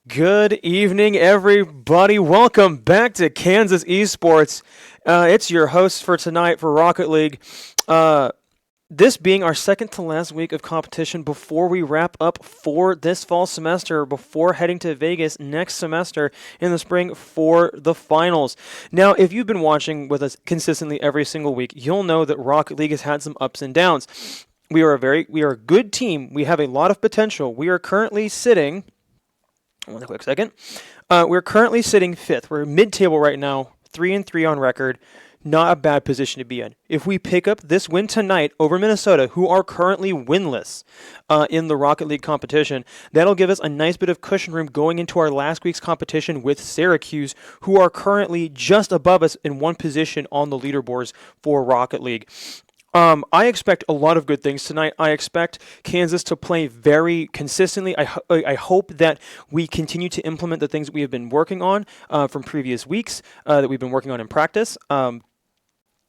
Good evening, everybody. Welcome back to Kansas Esports. It's your host for tonight for Rocket League. This being our second to last week of competition before we wrap up for this fall semester, before heading to Vegas next semester in the spring for the finals. Now, if you've been watching with us consistently every single week, you'll know that Rocket League has had some ups and downs. We are a good team. We have a lot of potential. We are currently sitting. One quick second. We're currently sitting fifth. We're mid-table right now, 3-3 on record. Not a bad position to be in. If we pick up this win tonight over Minnesota, who are currently winless in the Rocket League competition, that'll give us a nice bit of cushion room going into our last week's competition with Syracuse, who are currently just above us in one position on the leaderboards for Rocket League. I expect a lot of good things tonight. I expect Kansas to play very consistently. I hope that we continue to implement the things that we have been working on from previous weeks, that we've been working on in practice.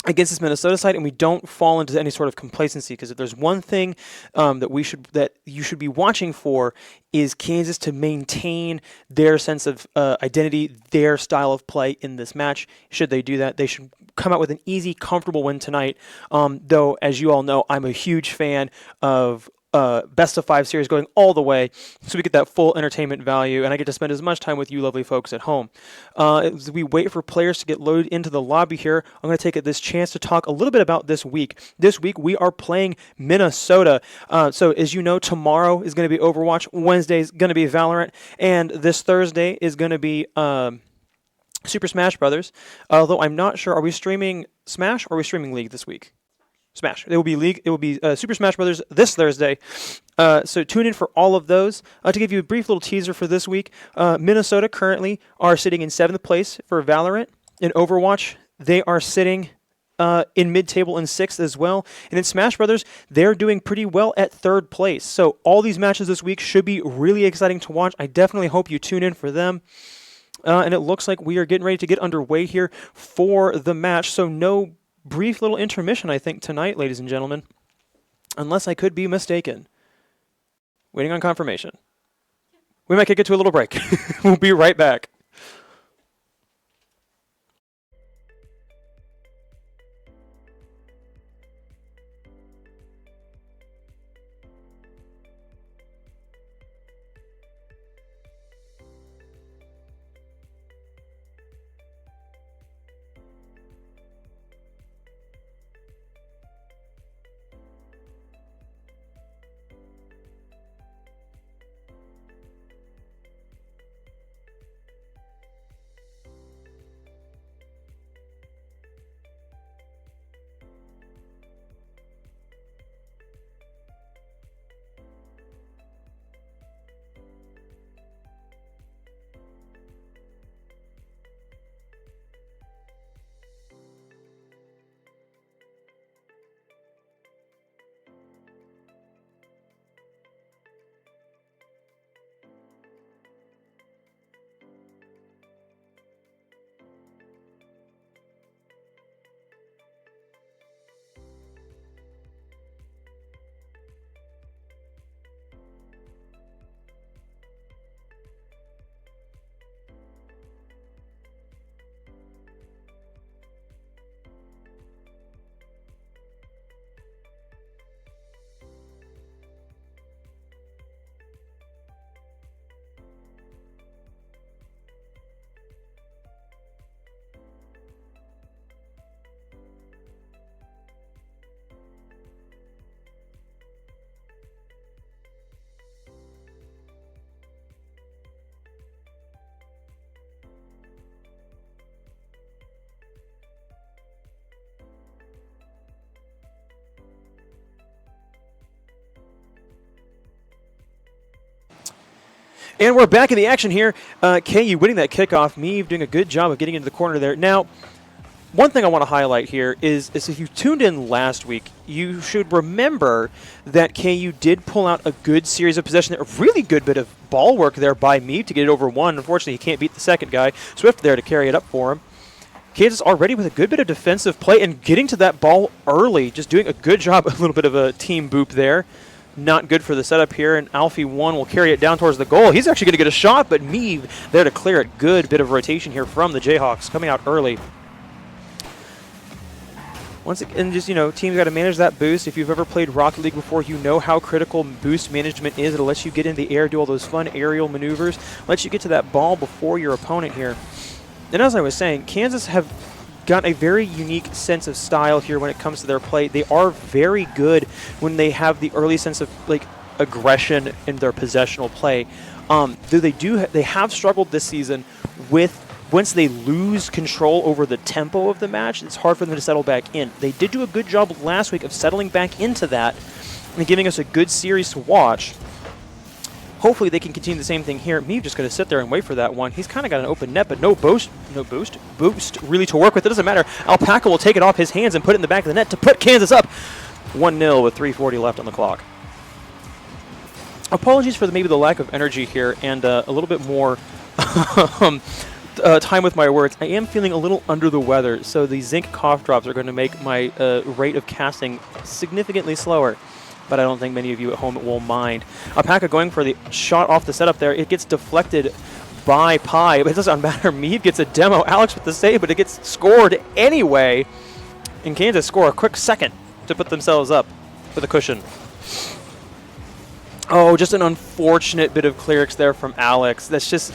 Against this Minnesota side, and we don't fall into any sort of complacency, because if there's one thing that you should be watching for is Kansas to maintain their sense of identity, their style of play in this match. Should they do that, they should come out with an easy, comfortable win tonight. Though, as you all know, I'm a huge fan of best of 5 series going all the way, so we get that full entertainment value, and I get to spend as much time with you lovely folks at home. As we wait for players to get loaded into the lobby here, I'm going to take this chance to talk a little bit about this week. This week we are playing Minnesota. So as you know, tomorrow is going to be Overwatch, Wednesday is going to be Valorant, and this Thursday is going to be Super Smash Brothers. Although I'm not sure, are we streaming Smash or are we streaming League this week? Smash. It will be League. It will be Super Smash Brothers this Thursday. So tune in for all of those. To give you a brief little teaser for this week, Minnesota currently are sitting in 7th place for Valorant. In Overwatch, they are sitting in mid-table in 6th as well. And in Smash Brothers, they're doing pretty well at 3rd place. So all these matches this week should be really exciting to watch. I definitely hope you tune in for them. And it looks like we are getting ready to get underway here for the match. So no brief little intermission, I think, tonight, ladies and gentlemen, unless I could be mistaken. Waiting on confirmation. We might kick it to a little break. We'll be right back. And we're back in the action here. KU winning that kickoff. Meave doing a good job of getting into the corner there. Now, one thing I want to highlight here is if you tuned in last week, you should remember that KU did pull out a good series of possession there. A really good bit of ball work there by Meave to get it over one. Unfortunately, he can't beat the second guy. Swift there to carry it up for him. Kansas already with a good bit of defensive play and getting to that ball early, just doing a good job, a little bit of a team boop there. not good for the setup here, and Alfie 1 will carry it down towards the goal. He's actually going to get a shot, but Meave there to clear it. Good bit of rotation here from the Jayhawks, coming out early. Once again, just, teams got to manage that boost. If you've ever played Rocket League before, you know how critical boost management is. It'll let you get in the air, do all those fun aerial maneuvers, let you get to that ball before your opponent here. And as I was saying, Kansas have got a very unique sense of style here when it comes to their play. They are very good when they have the early sense of aggression in their possessional play. They have struggled this season with, once they lose control over the tempo of the match, it's hard for them to settle back in. They did do a good job last week of settling back into that and giving us a good series to watch. Hopefully they can continue the same thing here. Meave just going to sit there and wait for that one. He's kind of got an open net, but no boost really to work with. It doesn't matter. Alpaca will take it off his hands and put it in the back of the net to put Kansas up 1-0 with 3:40 left on the clock. Apologies for maybe the lack of energy here and a little bit more time with my words. I am feeling a little under the weather, so the zinc cough drops are going to make my rate of casting significantly slower. But I don't think many of you at home will mind. Alpaca going for the shot off the setup there. It gets deflected by Pi, but it doesn't matter. Meave gets a demo. Alex with the save, but it gets scored anyway. And Kansas score a quick second to put themselves up with a cushion. Oh, just an unfortunate bit of clearance there from Alex. That's just,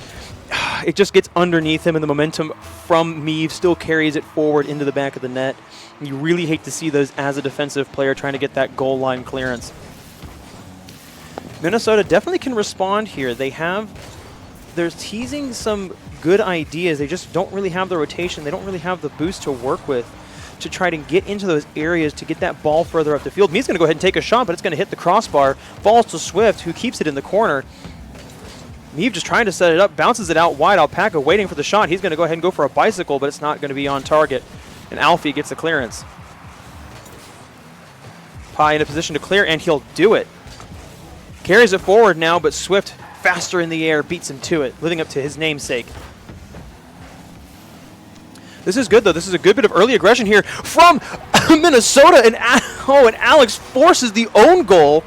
it just gets underneath him, and the momentum from Meave still carries it forward into the back of the net. You really hate to see those as a defensive player trying to get that goal line clearance. Minnesota definitely can respond here. They're teasing some good ideas. They just don't really have the rotation. They don't really have the boost to work with to try to get into those areas to get that ball further up the field. Meave's going to go ahead and take a shot, but it's going to hit the crossbar. Falls to Swift, who keeps it in the corner. Meave just trying to set it up, bounces it out wide. Alpaca waiting for the shot. He's going to go ahead and go for a bicycle, but it's not going to be on target. And Alfie gets a clearance. Pi in a position to clear, and he'll do it. Carries it forward now, but Swift, faster in the air, beats him to it, living up to his namesake. This is good, though. This is a good bit of early aggression here from Minnesota, and Alex forces the own goal.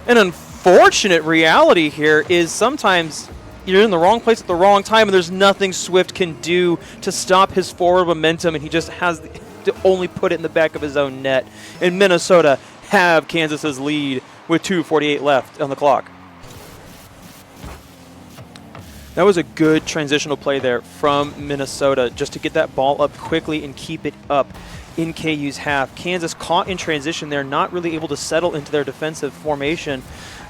An unfortunate reality here is sometimes you're in the wrong place at the wrong time, and there's nothing Swift can do to stop his forward momentum, and he just has to only put it in the back of his own net. And Minnesota have Kansas's lead with 2:48 left on the clock. That was a good transitional play there from Minnesota just to get that ball up quickly and keep it up in KU's half. Kansas caught in transition there, not really able to settle into their defensive formation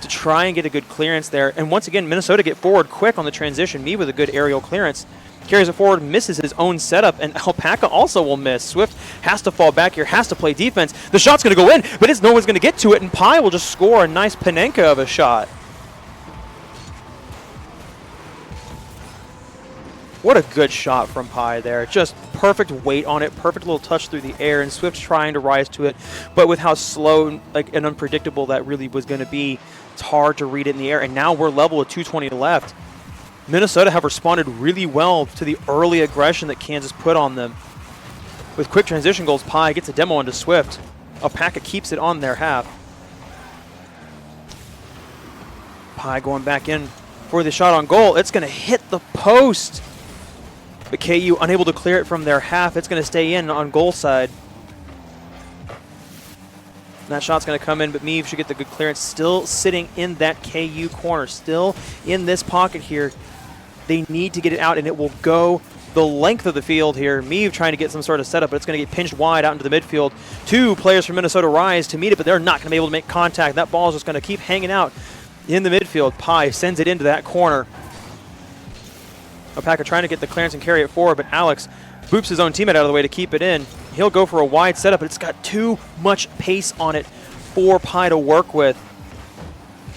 to try and get a good clearance there. And once again, Minnesota get forward quick on the transition. Meave with a good aerial clearance. Carries it forward, misses his own setup, and Alpaca also will miss. Swift has to fall back here, has to play defense. The shot's going to go in, but no one's going to get to it, and Pi will just score a nice Panenka of a shot. What a good shot from Pi there. Just perfect weight on it, perfect little touch through the air, and Swift trying to rise to it. But with how slow and unpredictable that really was going to be, it's hard to read it in the air. And now we're level with 2:20 left. Minnesota have responded really well to the early aggression that Kansas put on them. With quick transition goals, Pi gets a demo onto Swift. Alpaca keeps it on their half. Pi going back in for the shot on goal. It's going to hit the post. But KU unable to clear it from their half. It's going to stay in on goal side. And that shot's going to come in, but Meave should get the good clearance. Still sitting in that KU corner. Still in this pocket here. They need to get it out, and it will go the length of the field here. Meave trying to get some sort of setup, but it's going to get pinched wide out into the midfield. Two players from Minnesota rise to meet it, but they're not going to be able to make contact. That ball is just going to keep hanging out in the midfield. Pi sends it into that corner. Alpaca trying to get the clearance and carry it forward, but Alex boops his own teammate out of the way to keep it in. He'll go for a wide setup, but it's got too much pace on it for Pi to work with.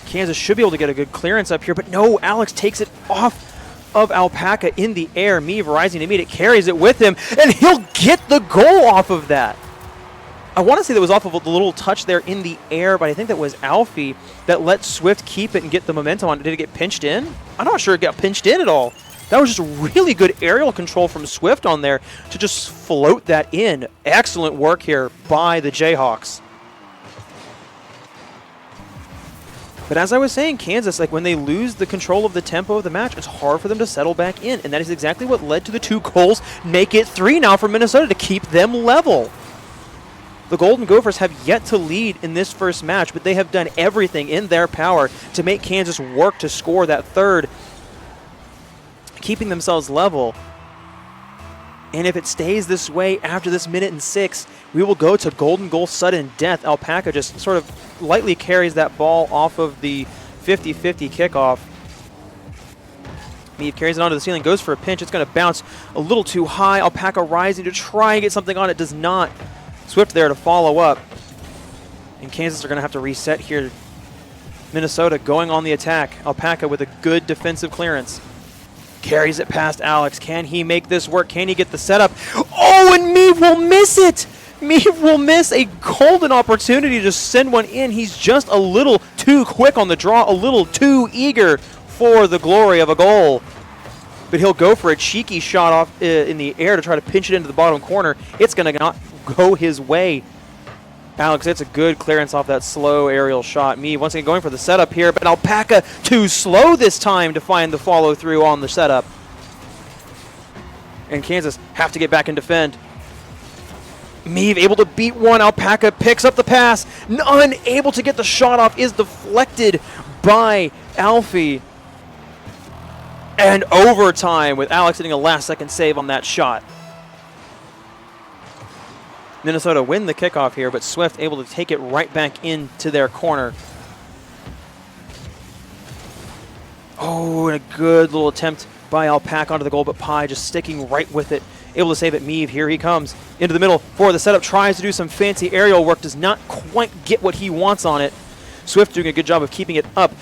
Kansas should be able to get a good clearance up here, but no, Alex takes it off of Alpaca in the air. Meave rising to meet it, carries it with him, and he'll get the goal off of that. I want to say that was off of a little touch there in the air, but I think that was Alfie that let Swift keep it and get the momentum on it. Did it get pinched in? I'm not sure it got pinched in at all. That was just really good aerial control from Swift on there to just float that in. Excellent work here by the Jayhawks. But as I was saying, Kansas, like when they lose the control of the tempo of the match, it's hard for them to settle back in. And that is exactly what led to the 2 goals. Make it 3 now for Minnesota to keep them level. The Golden Gophers have yet to lead in this first match, but they have done everything in their power to make Kansas work to score that third, keeping themselves level. And if it stays this way after this minute and 6, we will go to golden goal sudden death. Alpaca just sort of lightly carries that ball off of the 50-50 kickoff. Meave carries it onto the ceiling, goes for a pinch. It's going to bounce a little too high. Alpaca rising to try and get something on it. Does not. Swift there to follow up. And Kansas are going to have to reset here. Minnesota going on the attack. Alpaca with a good defensive clearance. Carries it past Alex. Can he make this work? Can he get the setup? Oh, and Meave will miss it! Meave will miss a golden opportunity to send one in. He's just a little too quick on the draw, a little too eager for the glory of a goal. But he'll go for a cheeky shot off in the air to try to pinch it into the bottom corner. It's going to not go his way. Alex, it's a good clearance off that slow aerial shot. Meave once again going for the setup here, but Alpaca too slow this time to find the follow-through on the setup. And Kansas have to get back and defend. Meave able to beat one. Alpaca picks up the pass. Unable to get the shot off. Is deflected by Alfie. And overtime with Alex hitting a last-second save on that shot. Minnesota win the kickoff here, but Swift able to take it right back into their corner. Oh, and a good little attempt by Alpaca onto the goal, but Pye just sticking right with it. Able to save it. Meave, here he comes. Into the middle for the setup. Tries to do some fancy aerial work. Does not quite get what he wants on it. Swift doing a good job of keeping it up.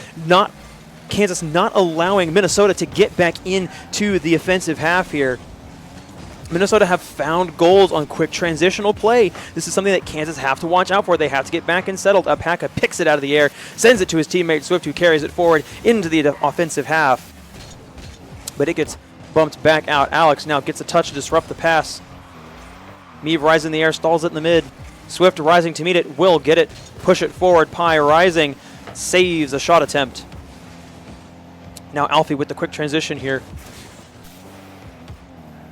Kansas not allowing Minnesota to get back into the offensive half here. Minnesota have found goals on quick transitional play. This is something that Kansas have to watch out for. They have to get back and settled. Alpaca picks it out of the air, sends it to his teammate Swift, who carries it forward into the offensive half. But it gets bumped back out. Alex now gets a touch to disrupt the pass. Meave rises in the air, stalls it in the mid. Swift rising to meet it, will get it, push it forward. Pye rising, saves a shot attempt. Now Alfie with the quick transition here.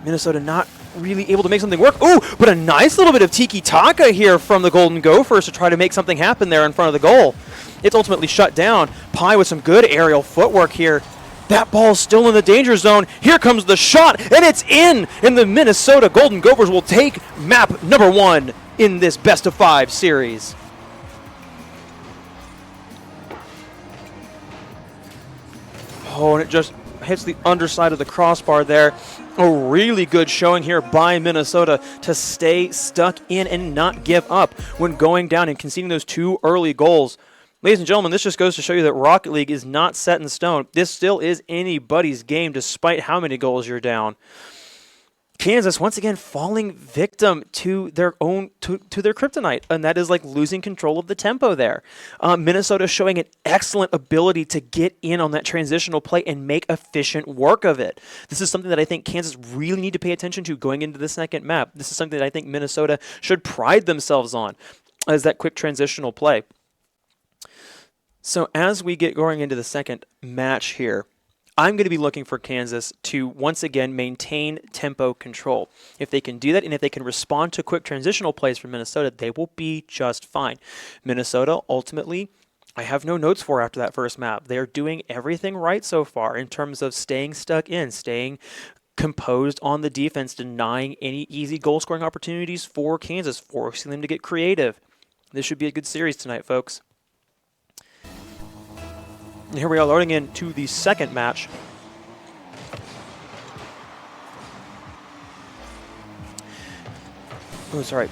Minnesota not really able to make something work. Ooh, but a nice little bit of tiki-taka here from the Golden Gophers to try to make something happen there in front of the goal. It's ultimately shut down. Pye with some good aerial footwork here. That ball's still in the danger zone. Here comes the shot, and it's in! And the Minnesota Golden Gophers will take map number 1 in this best-of-5 series. Oh, and it just hits the underside of the crossbar there. A really good showing here by Minnesota to stay stuck in and not give up when going down and conceding those 2 early goals. Ladies and gentlemen, this just goes to show you that Rocket League is not set in stone. This still is anybody's game despite how many goals you're down. Kansas once again falling victim to their own to their kryptonite, and that is like losing control of the tempo there. Minnesota showing an excellent ability to get in on that transitional play and make efficient work of it. This is something that I think Kansas really need to pay attention to going into the second map. This is something that I think Minnesota should pride themselves on, as that quick transitional play. So as we get going into the second match here, I'm going to be looking for Kansas to once again maintain tempo control. If they can do that and if they can respond to quick transitional plays from Minnesota, they will be just fine. Minnesota, ultimately, I have no notes for after that first map. They're doing everything right so far in terms of staying stuck in, staying composed on the defense, denying any easy goal-scoring opportunities for Kansas, forcing them to get creative. This should be a good series tonight, folks. And here we are loading into the second match. Oh, sorry.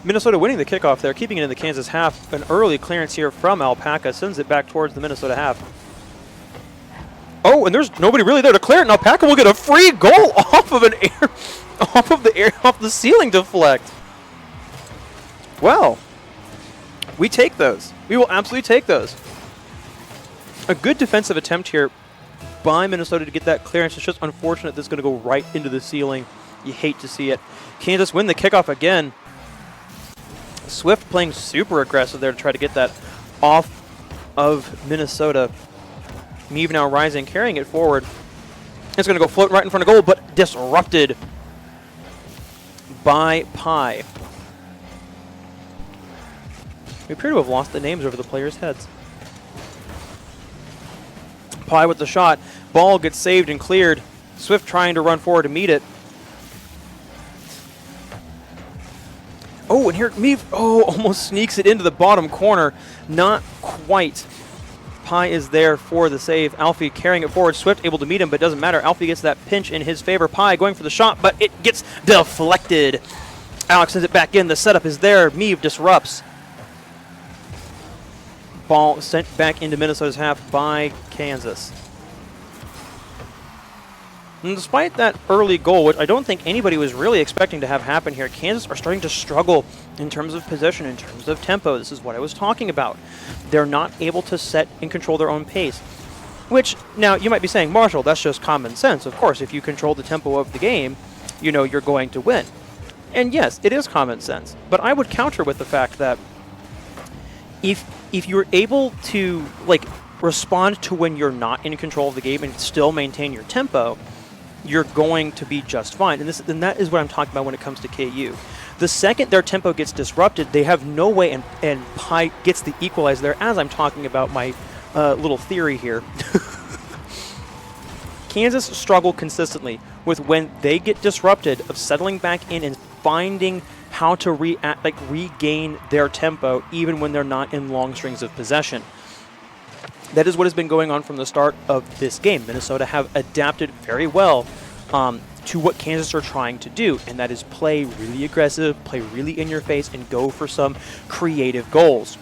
Minnesota winning the kickoff there, keeping it in the Kansas half. An early clearance here from Alpaca sends it back towards the Minnesota half. Oh, and there's nobody really there to clear it, and Alpaca will get a free goal off of the ceiling deflect. Well, we take those. We will absolutely take those. A good defensive attempt here by Minnesota to get that clearance. It's just unfortunate this is going to go right into the ceiling. You hate to see it. Kansas win the kickoff again. Swift playing super aggressive there to try to get that off of Minnesota. Meave now rising, carrying it forward. It's going to go floating right in front of goal, but disrupted by Pi. We appear to have lost the names over the players' heads. Pi with the shot. Ball gets saved and cleared. Swift trying to run forward to meet it. Oh, and here Meave, almost sneaks it into the bottom corner. Not quite. Pi is there for the save. Alfie carrying it forward. Swift able to meet him, but doesn't matter. Alfie gets that pinch in his favor. Pi going for the shot, but it gets deflected. Alex sends it back in. The setup is there. Meave disrupts. Ball sent back into Minnesota's half by Kansas. And despite that early goal, which I don't think anybody was really expecting to have happen here, Kansas are starting to struggle in terms of possession, in terms of tempo. This is what I was talking about. They're not able to set and control their own pace. Which, now, you might be saying, Marshall, that's just common sense. Of course, if you control the tempo of the game, you know you're going to win. And yes, it is common sense. But I would counter with the fact that if you're able to, like, respond to when you're not in control of the game and still maintain your tempo, you're going to be just fine. And that is what I'm talking about when it comes to KU. The second their tempo gets disrupted, they have no way, and Pi gets the equalizer there, as I'm talking about my little theory here. Kansas struggle consistently with when they get disrupted of settling back in and finding how to regain their tempo even when they're not in long strings of possession. That is what has been going on from the start of this game. Minnesota have adapted very well to what Kansas are trying to do, and that is play really aggressive, play really in your face, and go for some creative goals.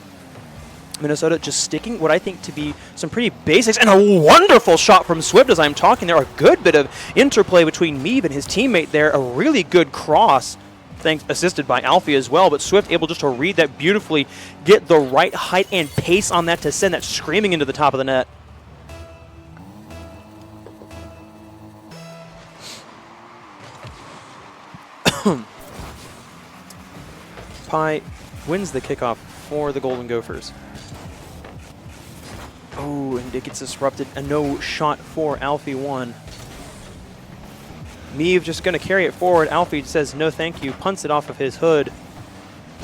Minnesota just sticking what I think to be some pretty basics, and a wonderful shot from Swift as I'm talking there. A good bit of interplay between Meave and his teammate there. A really good cross, assisted by Alfie as well, but Swift able just to read that beautifully, get the right height and pace on that to send that screaming into the top of the net. Pi wins the kickoff for the Golden Gophers. Oh, and it gets disrupted. A no shot for Alfie 1. Meave just going to carry it forward. Alfie says no thank you, punts it off of his hood.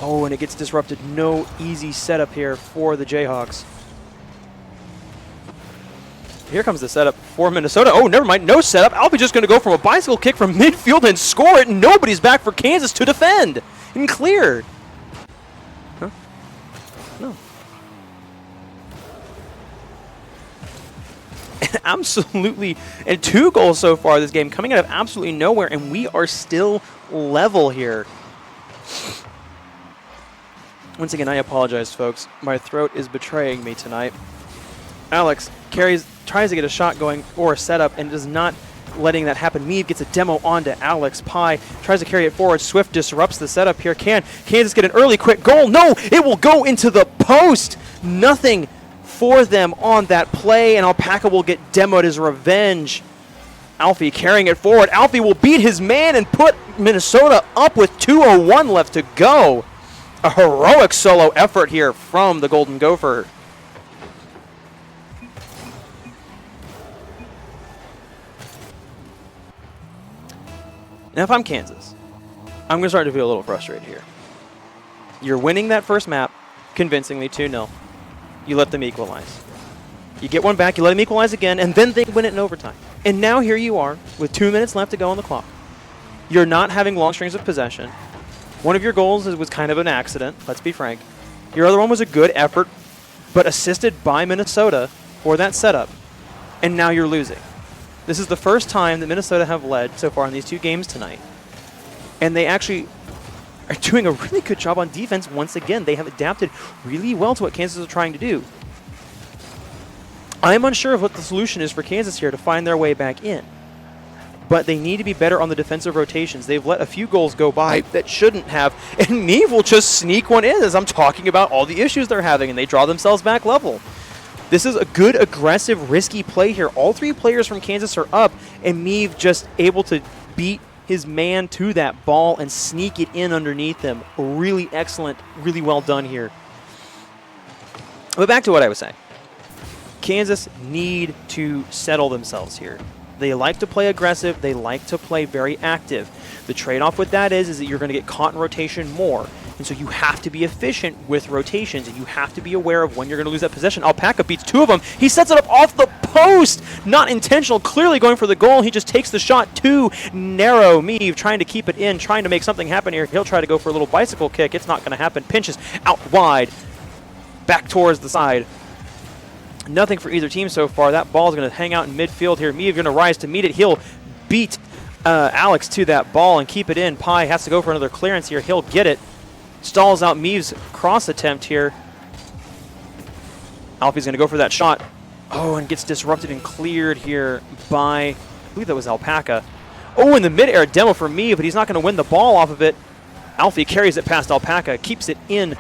Oh, and it gets disrupted. No easy setup here for the Jayhawks. Here comes the setup for Minnesota. Oh, never mind, no setup. Alfie just going to go from a bicycle kick from midfield and score it. Nobody's back for Kansas to defend. And cleared. Huh? No. Absolutely, and 2 goals so far this game, coming out of absolutely nowhere, and we are still level here. Once again, I apologize, folks. My throat is betraying me tonight. Alex tries to get a shot going or a setup, and is not letting that happen. Meave gets a demo onto Alex. Pi tries to carry it forward. Swift disrupts the setup here. Can Kansas get an early quick goal? No, it will go into the post. Nothing for them on that play, and Alpaca will get demoed as revenge. Alfie carrying it forward. Alfie will beat his man and put Minnesota up with 2:01 left to go. A heroic solo effort here from the Golden Gopher. Now, if I'm Kansas, I'm going to start to feel a little frustrated here. You're winning that first map convincingly 2-0. You let them equalize. You get one back, you let them equalize again, and then they win it in overtime. And now here you are with 2 minutes left to go on the clock. You're not having long strings of possession. One of your goals was kind of an accident, let's be frank. Your other one was a good effort, but assisted by Minnesota for that setup. And now you're losing. This is the first time that Minnesota have led so far in these 2 games tonight. And they actually are doing a really good job on defense once again. They have adapted really well to what Kansas is trying to do. I'm unsure of what the solution is for Kansas here to find their way back in. But they need to be better on the defensive rotations. They've let a few goals go by that shouldn't have. And Meave will just sneak one in as I'm talking about all the issues they're having, and they draw themselves back level. This is a good, aggressive, risky play here. All 3 players from Kansas are up, and Meave just able to beat his man to that ball and sneak it in underneath him. Really excellent, really well done here. But back to what I was saying. Kansas need to settle themselves here. They like to play aggressive. They like to play very active. The trade-off with that is that you're going to get caught in rotation more. And so you have to be efficient with rotations, and you have to be aware of when you're going to lose that possession. Alpaca beats two of them. He sets it up off the post. Not intentional, clearly going for the goal. He just takes the shot too narrow. Meave trying to keep it in, trying to make something happen here. He'll try to go for a little bicycle kick. It's not going to happen. Pinches out wide, back towards the side. Nothing for either team so far. That ball is going to hang out in midfield here. Meave going to rise to meet it. He'll beat Alex to that ball and keep it in. Pi has to go for another clearance here. He'll get it. Stalls out Meave's cross attempt here. Alfie's going to go for that shot. Oh, and gets disrupted and cleared here by, I believe that was Alpaca. Oh, in the mid-air demo for Meave, but he's not going to win the ball off of it. Alfie carries it past Alpaca, keeps it in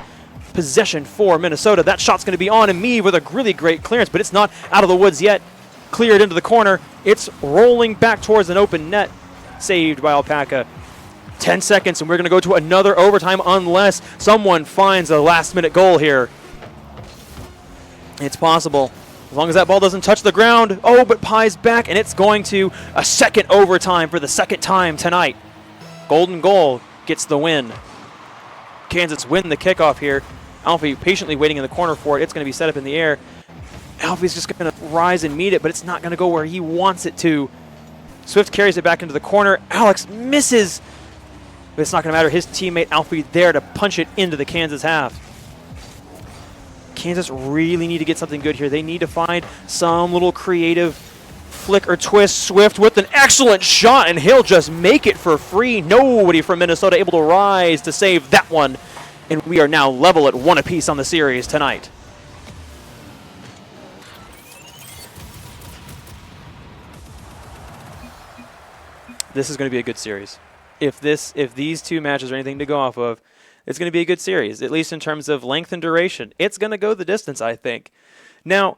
possession for Minnesota. That shot's going to be on, and Meave with a really great clearance, but it's not out of the woods yet. Cleared into the corner. It's rolling back towards an open net. Saved by Alpaca. 10 seconds, and we're going to go to another overtime unless someone finds a last-minute goal here. It's possible. As long as that ball doesn't touch the ground. Oh, but Pi's back, and it's going to a second overtime for the second time tonight. Golden goal gets the win. Kansas win the kickoff here. Alfie patiently waiting in the corner for it. It's going to be set up in the air. Alfie's just going to rise and meet it, but it's not going to go where he wants it to. Swift carries it back into the corner. Alex misses. But it's not going to matter. His teammate Alfie there to punch it into the Kansas half. Kansas really need to get something good here. They need to find some little creative flick or twist. Swift with an excellent shot, and he'll just make it for free. Nobody from Minnesota able to rise to save that one. And we are now level at 1 apiece on the series tonight. This is going to be a good series. If these two matches are anything to go off of, it's going to be a good series, at least in terms of length and duration. It's going to go the distance, I think. Now,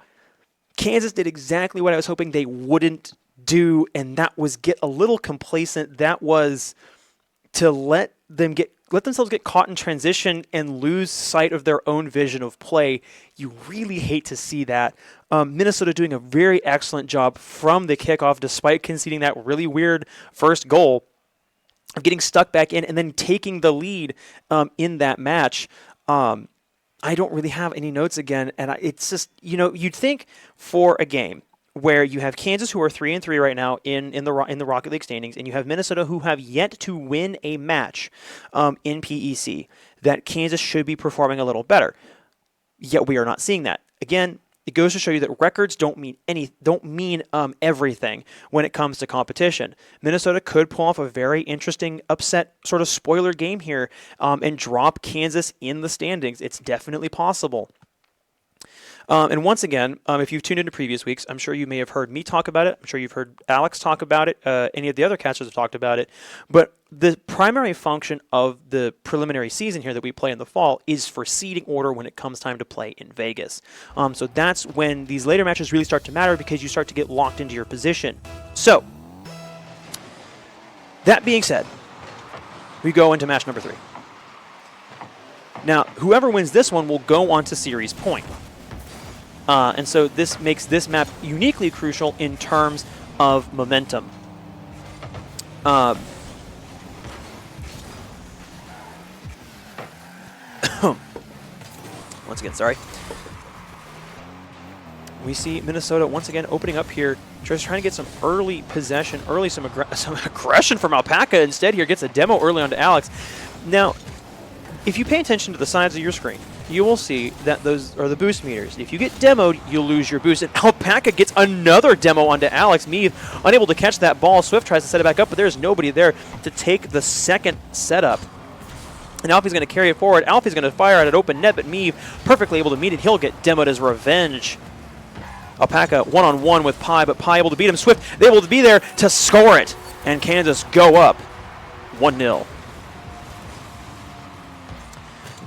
Kansas did exactly what I was hoping they wouldn't do, and that was get a little complacent. That was to let themselves get caught in transition and lose sight of their own vision of play. You really hate to see that. Minnesota doing a very excellent job from the kickoff, despite conceding that really weird first goal, of getting stuck back in and then taking the lead in that match. I don't really have any notes again, and it's just, you'd think for a game where you have Kansas, who are 3-3 right now in the Rocket League standings, and you have Minnesota, who have yet to win a match in PEC, that Kansas should be performing a little better. Yet we are not seeing that. Again, it goes to show you that records don't mean everything when it comes to competition. Minnesota could pull off a very interesting upset sort of spoiler game here and drop Kansas in the standings. It's definitely possible. And once again, if you've tuned into previous weeks, I'm sure you may have heard me talk about it. I'm sure you've heard Alex talk about it. Any of the other casters have talked about it. But the primary function of the preliminary season here that we play in the fall is for seeding order when it comes time to play in Vegas. So that's when these later matches really start to matter, because you start to get locked into your position. So, that being said, we go into match number 3. Now, whoever wins this one will go on to series point. And so this makes this map uniquely crucial in terms of momentum. Once again, sorry. We see Minnesota once again opening up here, just trying to get some early possession, some aggression from Alpaca. Instead here gets a demo early onto Alex. Now, if you pay attention to the sides of your screen, you will see that those are the boost meters. If you get demoed, you'll lose your boost. And Alpaca gets another demo onto Alex. Meave unable to catch that ball. Swift tries to set it back up, but there's nobody there to take the second setup. And Alfie's going to carry it forward. Alfie's going to fire at an open net, but Meave perfectly able to meet it. He'll get demoed as revenge. Alpaca one-on-one with Pi, but Pi able to beat him. Swift, they able to be there to score it. And Kansas go up 1-0.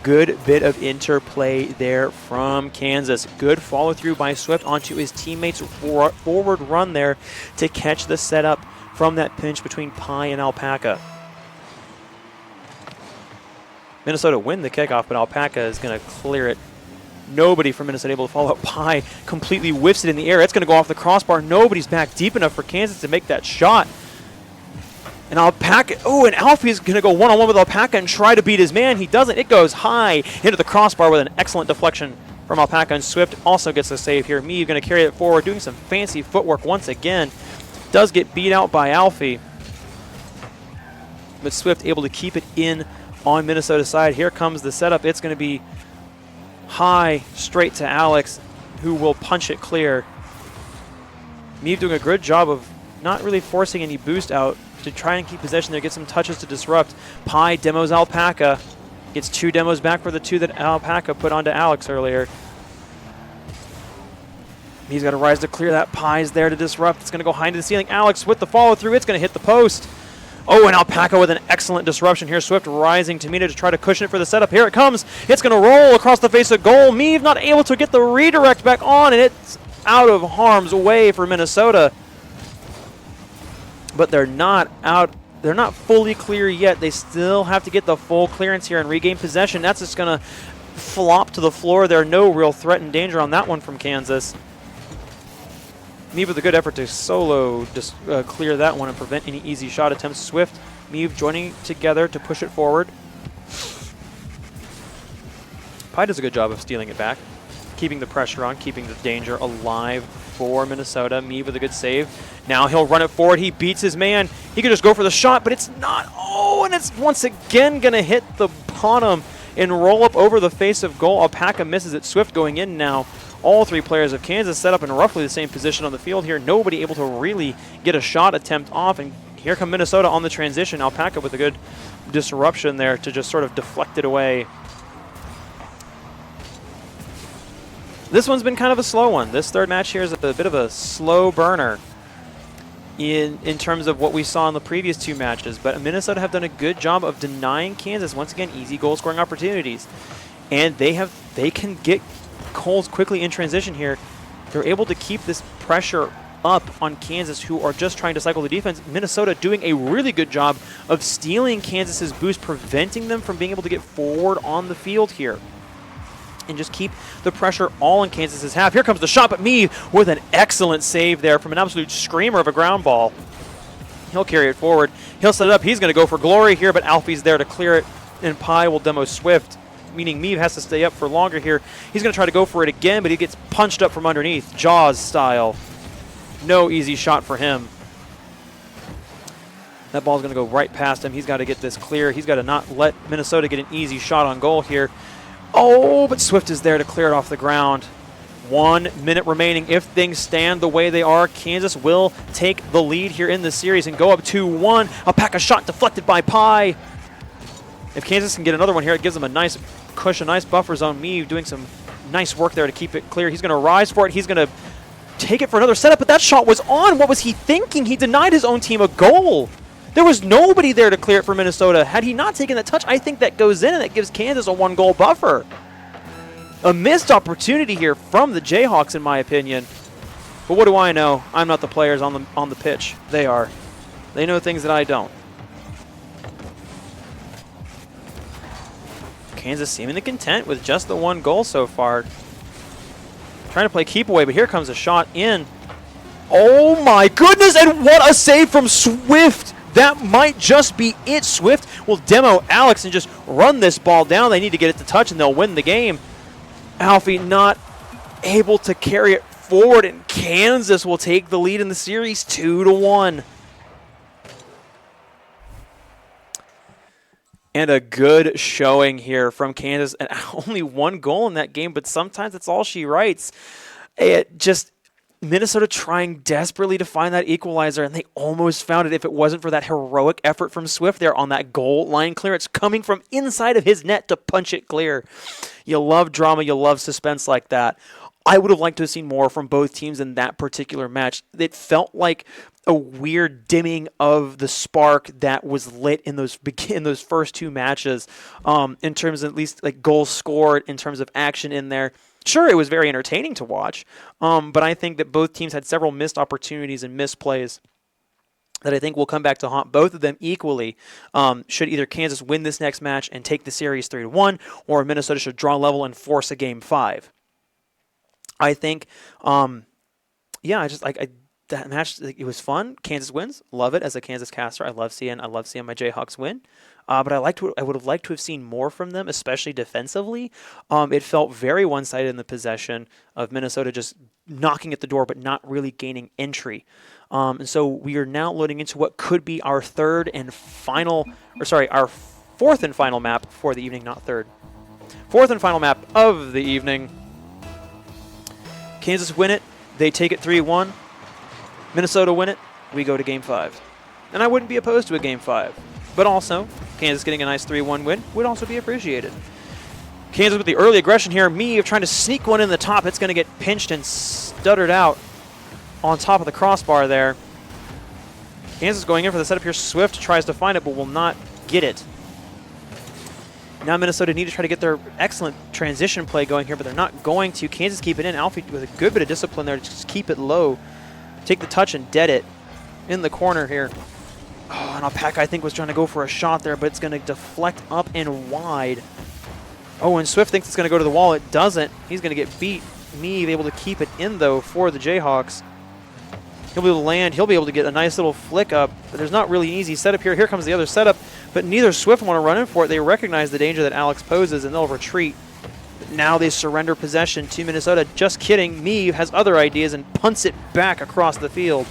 Good bit of interplay there from Kansas. Good follow-through by Swift onto his teammates' forward run there to catch the setup from that pinch between Pi and Alpaca. Minnesota win the kickoff, but Alpaca is going to clear it. Nobody from Minnesota able to follow up. Pi completely whiffs it in the air. It's going to go off the crossbar. Nobody's back deep enough for Kansas to make that shot. And Alpaca, and Alfie's going to go one-on-one with Alpaca and try to beat his man. He doesn't. It goes high into the crossbar with an excellent deflection from Alpaca, and Swift also gets a save here. Meave going to carry it forward, doing some fancy footwork once again. Does get beat out by Alfie, but Swift able to keep it in on Minnesota's side. Here comes the setup. It's going to be high straight to Alex, who will punch it clear. Meave doing a good job of not really forcing any boost out to try and keep possession there, get some touches to disrupt. Pi demos Alpaca. Gets 2 demos back for the 2 that Alpaca put onto Alex earlier. He's got to rise to clear that. Pi's there to disrupt. It's going to go high into the ceiling. Alex with the follow-through. It's going to hit the post. Oh, and Alpaca with an excellent disruption here. Swift rising to meet it to try to cushion it for the setup. Here it comes. It's going to roll across the face of goal. Meave not able to get the redirect back on, and it's out of harm's way for Minnesota. But they're not out. They're not fully clear yet. They still have to get the full clearance here and regain possession. That's just going to flop to the floor. There's no real threat and danger on that one from Kansas. Meave with a good effort to solo clear that one and prevent any easy shot attempts. Swift, Meave joining together to push it forward. Pi does a good job of stealing it back, keeping the pressure on, keeping the danger alive for Minnesota. Meave with a good save. Now he'll run it forward. He beats his man. He could just go for the shot, but it's not. Oh, and it's once again going to hit the bottom and roll up over the face of goal. Alpaca misses it. Swift going in now. All 3 players of Kansas set up in roughly the same position on the field here. Nobody able to really get a shot attempt off. And here come Minnesota on the transition. Alpaca with a good disruption there to just sort of deflect it away. This one's been kind of a slow one. This third match here is a bit of a slow burner in terms of what we saw in the previous 2 matches. But Minnesota have done a good job of denying Kansas, once again, easy goal-scoring opportunities. And they can get goals quickly in transition here. They're able to keep this pressure up on Kansas, who are just trying to cycle the defense. Minnesota doing a really good job of stealing Kansas's boost, preventing them from being able to get forward on the field here and just keep the pressure all in Kansas's half. Here comes the shot, but Meave with an excellent save there from an absolute screamer of a ground ball. He'll carry it forward. He'll set it up. He's going to go for glory here, but Alfie's there to clear it, and Pi will demo Swift, meaning Meave has to stay up for longer here. He's going to try to go for it again, but he gets punched up from underneath, Jaws style. No easy shot for him. That ball's going to go right past him. He's got to get this clear. He's got to not let Minnesota get an easy shot on goal here. Oh, but Swift is there to clear it off the ground. 1 minute remaining. If things stand the way they are, Kansas will take the lead here in the series and go up 2-1. Alpaca shot deflected by Pi. If Kansas can get another one here, it gives them a nice cushion, nice buffer zone. Meave doing some nice work there to keep it clear. He's going to rise for it. He's going to take it for another setup, but that shot was on. What was he thinking? He denied his own team a goal. There was nobody there to clear it for Minnesota. Had he not taken that touch, I think that goes in and that gives Kansas a 1-goal buffer. A missed opportunity here from the Jayhawks, in my opinion. But what do I know? I'm not the players on the pitch. They are. They know things that I don't. Kansas seemingly content with just the 1 goal so far. Trying to play keep away, but here comes a shot in. Oh my goodness, and what a save from Swift. That might just be it. Swift will demo Alex and just run this ball down. They need to get it to touch and they'll win the game. Alfie not able to carry it forward, and Kansas will take the lead in the series 2-1. And a good showing here from Kansas. And only 1 goal in that game, but sometimes that's all she writes. It just Minnesota trying desperately to find that equalizer, and they almost found it if it wasn't for that heroic effort from Swift there on that goal line clearance coming from inside of his net to punch it clear. You love drama, you love suspense like that. I would have liked to have seen more from both teams in that particular match. It felt like a weird dimming of the spark that was lit in those first 2 matches, in terms of at least like goals scored, in terms of action in there. Sure, it was very entertaining to watch, but I think that both teams had several missed opportunities and missed plays that I think will come back to haunt both of them equally. Should either Kansas win this next match and take the series 3-1, or Minnesota should draw level and force a Game 5. I think, that match, it was fun. Kansas wins. Love it as a Kansas caster. I love seeing my Jayhawks win. But I would have liked to have seen more from them, especially defensively. It felt very one-sided in the possession of Minnesota just knocking at the door but not really gaining entry. And so we are now loading into what could be our fourth and final map for the evening, not third. Fourth and final map of the evening. Kansas win it. They take it 3-1. Minnesota win it. We go to Game 5. And I wouldn't be opposed to a Game 5. But also, Kansas getting a nice 3-1 win would also be appreciated. Kansas with the early aggression here. Meave trying to sneak one in the top. It's going to get pinched and stuttered out on top of the crossbar there. Kansas going in for the setup here. Swift tries to find it but will not get it. Now Minnesota need to try to get their excellent transition play going here, but they're not going to. Kansas keep it in. Alfie with a good bit of discipline there to just keep it low. Take the touch and dead it in the corner here. Oh, and Alpaca, I think, was trying to go for a shot there, but it's going to deflect up and wide. Oh, and Swift thinks it's going to go to the wall. It doesn't. He's going to get beat. Meave able to keep it in, though, for the Jayhawks. He'll be able to land. He'll be able to get a nice little flick up, but there's not really an easy setup here. Here comes the other setup, but neither Swift want to run in for it. They recognize the danger that Alex poses, and they'll retreat. Now they surrender possession to Minnesota. Just kidding. Meave has other ideas and punts it back across the field.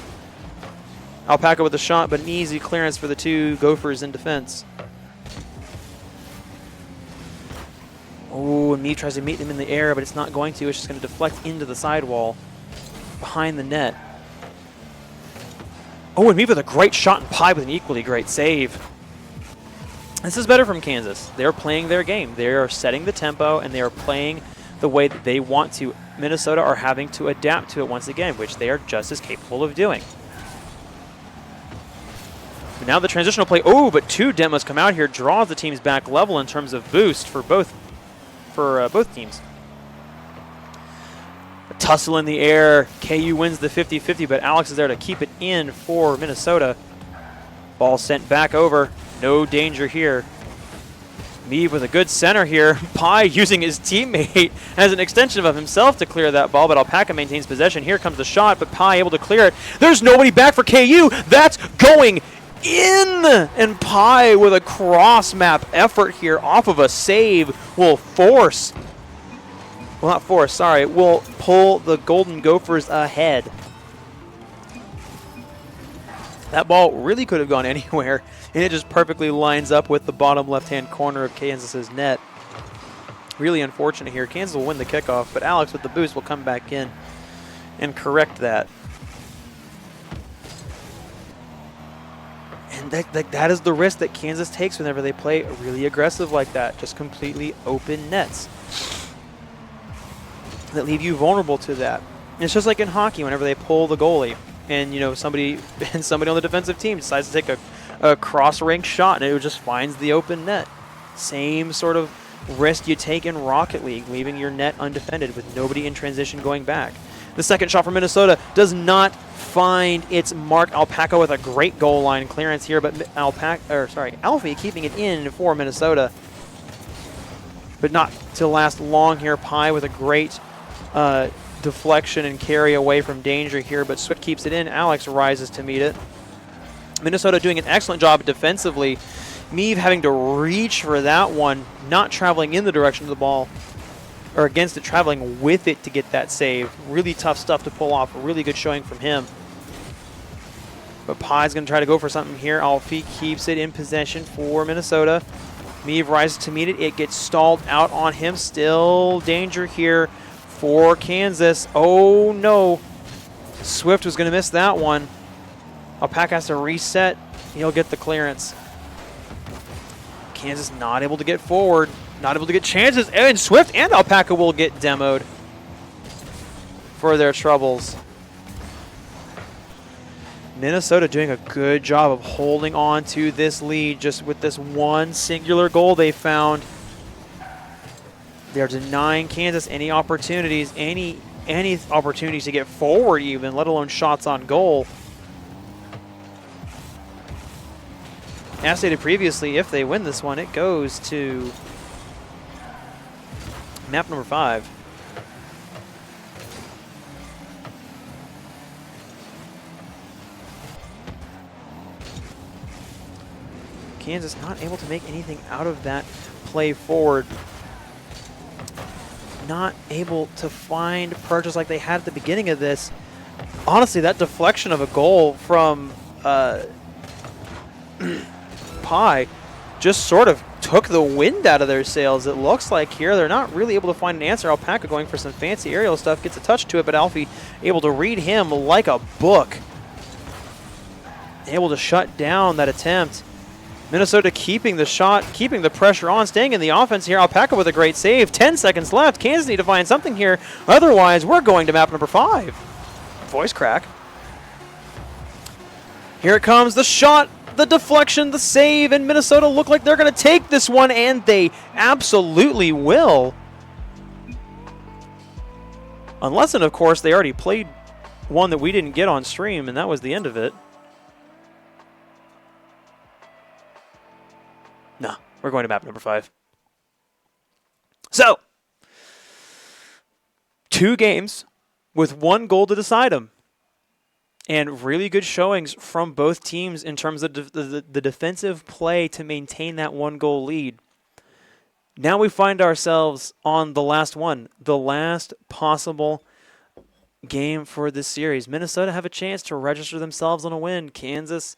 Alpaca with a shot, but an easy clearance for the two Gophers in defense. Oh, and Meave tries to meet them in the air, but it's not going to. It's just going to deflect into the sidewall behind the net. Oh, and Meave with a great shot and Pie with an equally great save. This is better from Kansas. They're playing their game. They are setting the tempo, and they are playing the way that they want to. Minnesota are having to adapt to it once again, which they are just as capable of doing. But now the transitional play. Oh, but two demos come out here, draws the teams back level in terms of boost for both teams. A tussle in the air. KU wins the 50-50, but Alex is there to keep it in for Minnesota. Ball sent back over. No danger here. Meave with a good center here. Pie using his teammate as an extension of himself to clear that ball, but Alpaca maintains possession. Here comes the shot, but Pie able to clear it. There's nobody back for KU. That's going in! And Pie with a cross-map effort here off of a save will force, well, not force, sorry, will pull the Golden Gophers ahead. That ball really could have gone anywhere, and it just perfectly lines up with the bottom left-hand corner of Kansas's net. Really unfortunate here. Kansas will win the kickoff, but Alex with the boost will come back in and correct that. And that is the risk that Kansas takes whenever they play really aggressive like that, just completely open nets that leave you vulnerable to that. And it's just like in hockey whenever they pull the goalie. And somebody on the defensive team decides to take a cross-rank shot, and it just finds the open net. Same sort of risk you take in Rocket League, leaving your net undefended with nobody in transition going back. The second shot from Minnesota does not find its mark. Alpaca with a great goal line clearance here, but Alfie keeping it in for Minnesota, but not to last long here. Pie with a great deflection and carry away from danger here, but Swift keeps it in. Alex rises to meet it. Minnesota doing an excellent job defensively. Meave having to reach for that one, not traveling in the direction of the ball, or against it, traveling with it to get that save. Really tough stuff to pull off. A really good showing from him. But Pie's going to try to go for something here. Alfie keeps it in possession for Minnesota. Meave rises to meet it. It gets stalled out on him. Still danger here for Kansas. Oh no. Swift was going to miss that one. Alpaca has to reset. He'll get the clearance. Kansas not able to get forward. Not able to get chances. And Swift and Alpaca will get demoed for their troubles. Minnesota doing a good job of holding on to this lead just with this one singular goal they found. They're denying Kansas any opportunities, any opportunities to get forward even, let alone shots on goal. as stated previously, if they win this one, it goes to map number 5. Kansas not able to make anything out of that play forward. Not able to find purchase like they had at the beginning of this. Honestly, that deflection of a goal from Pi just sort of took the wind out of their sails. It looks like here they're not really able to find an answer. Alpaca going for some fancy aerial stuff, gets a touch to it, but Alfie able to read him like a book. Able to shut down that attempt. Minnesota keeping the shot, keeping the pressure on, staying in the offense here. Alpaca with a great save. 10 seconds left. Kansas need to find something here. Otherwise, we're going to map number 5. Voice crack. Here it comes. The shot, the deflection, the save, and Minnesota look like they're going to take this one, and they absolutely will. Unless, and of course, they already played one that we didn't get on stream, and that was the end of it. No, we're going to map number 5. So, 2 games with 1 goal to decide them. And really good showings from both teams in terms of the defensive play to maintain that 1-goal lead. Now we find ourselves on the last one, the last possible game for this series. Minnesota have a chance to register themselves on a win. Kansas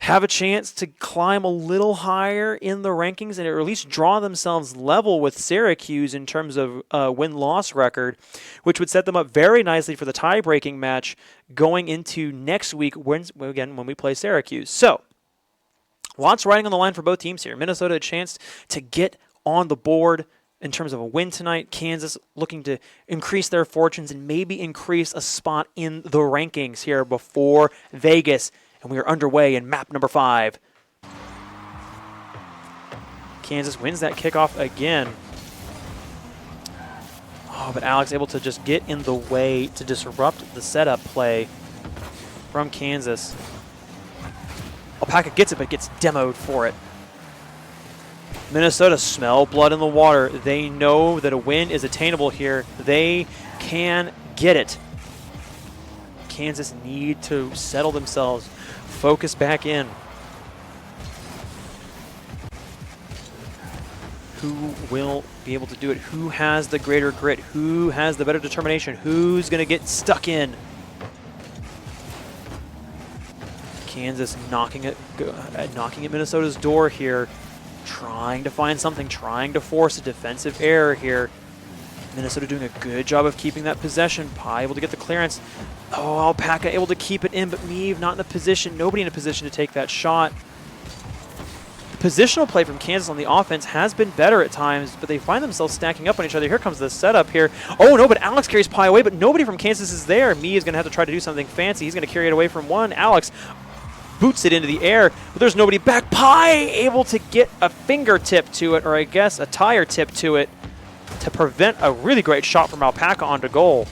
have a chance to climb a little higher in the rankings and at least draw themselves level with Syracuse in terms of win-loss record, which would set them up very nicely for the tie-breaking match going into next week, when we play Syracuse. So, lots riding on the line for both teams here. Minnesota a chance to get on the board in terms of a win tonight. Kansas looking to increase their fortunes and maybe increase a spot in the rankings here before Vegas. And we are underway in map number 5. Kansas wins that kickoff again. Oh, but Alex able to just get in the way to disrupt the setup play from Kansas. Alpaca gets it, but gets demoed for it. Minnesota smell blood in the water. They know that a win is attainable here. They can get it. Kansas need to settle themselves, focus back in. Who will be able to do it? Who has the greater grit? Who has the better determination? Who's going to get stuck in? Kansas knocking at Minnesota's door here, trying to find something, trying to force a defensive error here. Minnesota doing a good job of keeping that possession. Pi able to get the clearance. Oh, Alpaca able to keep it in, but Meave not in a position, nobody in a position to take that shot. The positional play from Kansas on the offense has been better at times, but they find themselves stacking up on each other. Here comes the setup here. Oh no, but Alex carries Pi away, but nobody from Kansas is there. Meave is going to have to try to do something fancy. He's going to carry it away from one. Alex boots it into the air, but there's nobody back. Pi able to get a fingertip to it, or I guess a tire tip to it, to prevent a really great shot from Alpaca onto goal.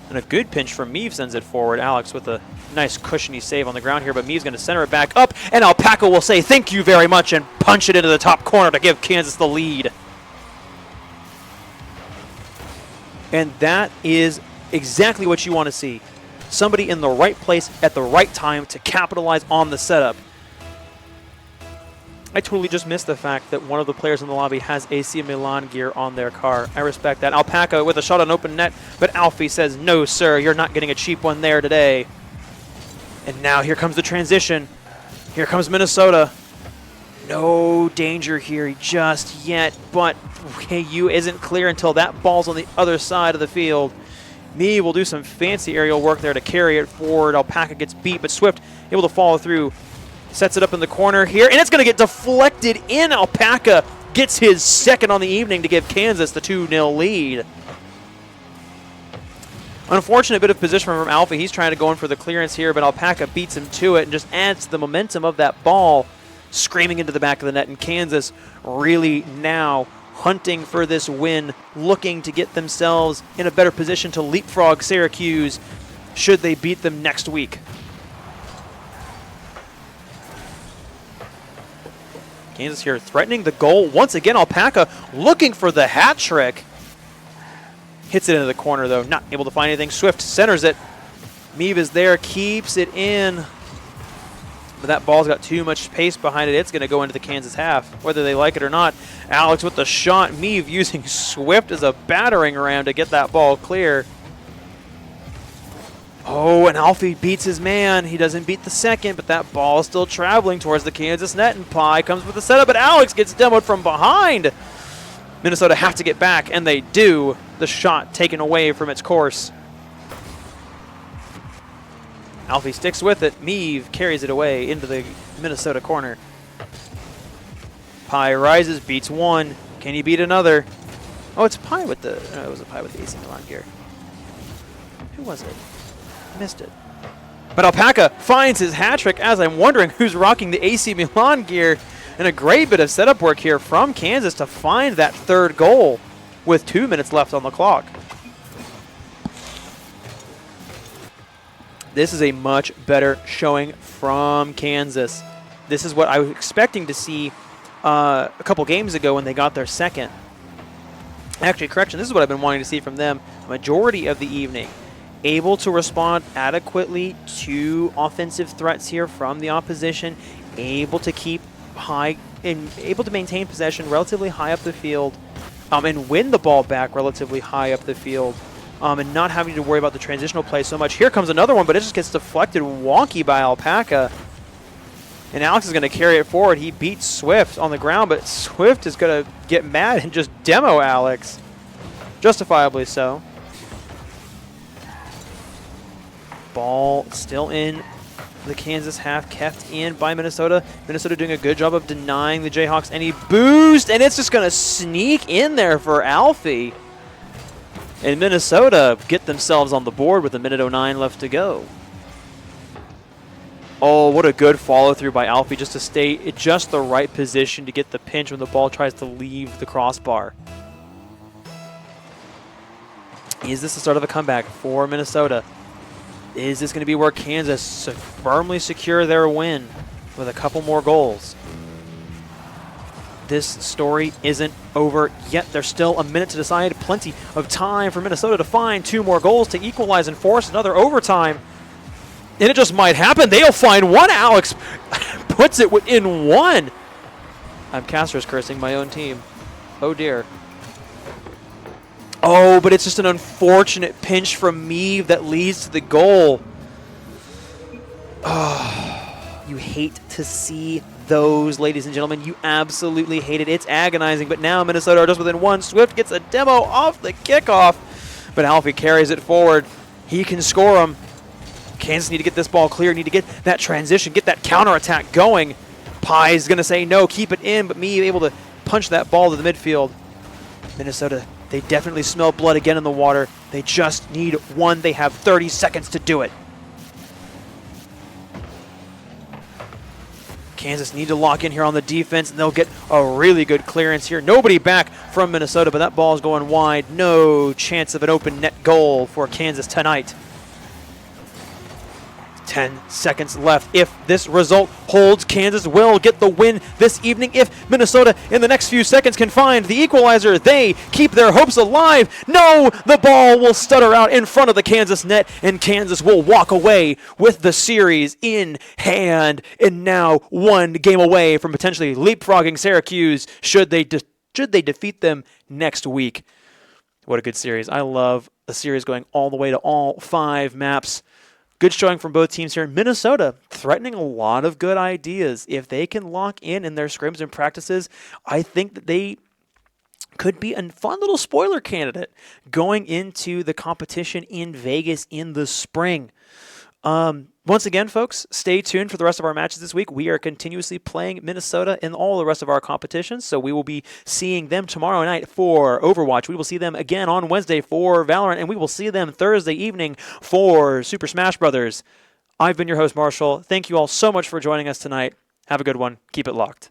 And a good pinch from Meave sends it forward. Alex with a nice cushiony save on the ground here, but Meave's going to center it back up, and Alpaca will say thank you very much and punch it into the top corner to give Kansas the lead. And that is exactly what you want to see. Somebody in the right place at the right time to capitalize on the setup. I totally just missed the fact that one of the players in the lobby has AC Milan gear on their car. I respect that. Alpaca with a shot on open net, but Alfie says, no, sir, you're not getting a cheap one there today. And now here comes the transition. Here comes Minnesota. No danger here just yet, but KU isn't clear until that ball's on the other side of the field. Me will do some fancy aerial work there to carry it forward. Alpaca gets beat, but Swift able to follow through. Sets it up in the corner here, and it's going to get deflected in. Alpaca gets his second on the evening to give Kansas the 2-0 lead. Unfortunate bit of position from Alfie. He's trying to go in for the clearance here, but Alpaca beats him to it and just adds to the momentum of that ball, screaming into the back of the net. And Kansas really now hunting for this win, looking to get themselves in a better position to leapfrog Syracuse should they beat them next week. Kansas here threatening the goal. Once again, Alpaca looking for the hat trick. Hits it into the corner, though. Not able to find anything. Swift centers it. Meave is there, keeps it in. But that ball's got too much pace behind it. It's going to go into the Kansas half, whether they like it or not. Alex with the shot. Meave using Swift as a battering ram to get that ball clear. Oh, and Alfie beats his man. He doesn't beat the second, but that ball is still traveling towards the Kansas net, and Pye comes with the setup, but Alex gets demoed from behind. Minnesota have to get back, and they do. The shot taken away from its course. Alfie sticks with it. Meave carries it away into the Minnesota corner. Pye rises, beats one. Can he beat another? Oh, it's Pye with the... No, it was a Pye with the AC Milan gear. Who was it? Missed it. But Alpaca finds his hat trick as I'm wondering who's rocking the AC Milan gear. And a great bit of setup work here from Kansas to find that third goal with 2 minutes left on the clock. This is a much better showing from Kansas. This is what I was expecting to see a couple games ago when they got their second. Actually, correction, this is what I've been wanting to see from them majority of the evening. Able to respond adequately to offensive threats here from the opposition, able to keep high and able to maintain possession relatively high up the field, and win the ball back relatively high up the field, and not having to worry about the transitional play so much. Here comes another one, but it just gets deflected wonky by Alpaca. And Alex is going to carry it forward. He beats Swift on the ground, but Swift is going to get mad and just demo Alex. Justifiably so. Ball still in the Kansas half, kept in by Minnesota. Minnesota doing a good job of denying the Jayhawks any boost, and it's just going to sneak in there for Alfie. And Minnesota get themselves on the board with 1:09 left to go. Oh, what a good follow-through by Alfie just to stay in just the right position to get the pinch when the ball tries to leave the crossbar. Is this the start of a comeback for Minnesota? Is this going to be where Kansas firmly secure their win with a couple more goals? This story isn't over yet. There's still a minute to decide. Plenty of time for Minnesota to find 2 more goals to equalize and force another overtime. And it just might happen. They'll find one. Alex puts it within 1. I'm Castor's cursing my own team. Oh, dear. Oh, but it's just an unfortunate pinch from Meave that leads to the goal. Oh, you hate to see those, ladies and gentlemen. You absolutely hate it. It's agonizing, but now Minnesota are just within 1. Swift gets a demo off the kickoff, but Alfie carries it forward. He can score them. Kansas need to get this ball clear, need to get that transition, get that counterattack going. Pye's going to say no, keep it in, but Meave able to punch that ball to the midfield. Minnesota, they definitely smell blood again in the water. They just need 1. They have 30 seconds to do it. Kansas need to lock in here on the defense, and they'll get a really good clearance here. Nobody back from Minnesota, but that ball is going wide. No chance of an open net goal for Kansas tonight. 10 seconds left. If this result holds, Kansas will get the win this evening. If Minnesota in the next few seconds can find the equalizer, they keep their hopes alive. No, the ball will stutter out in front of the Kansas net, and Kansas will walk away with the series in hand, and now 1 game away from potentially leapfrogging Syracuse should they defeat them next week. What a good series. I love a series going all the way to all 5 maps. Good showing from both teams here. Minnesota threatening a lot of good ideas. If they can lock in their scrims and practices, I think that they could be a fun little spoiler candidate going into the competition in Vegas in the spring. Once again, folks, stay tuned for the rest of our matches this week. We are continuously playing Minnesota in all the rest of our competitions, so we will be seeing them tomorrow night for Overwatch. We will see them again on Wednesday for Valorant, and we will see them Thursday evening for Super Smash Brothers. I've been your host, Marshall. Thank you all so much for joining us tonight. Have a good one. Keep it locked.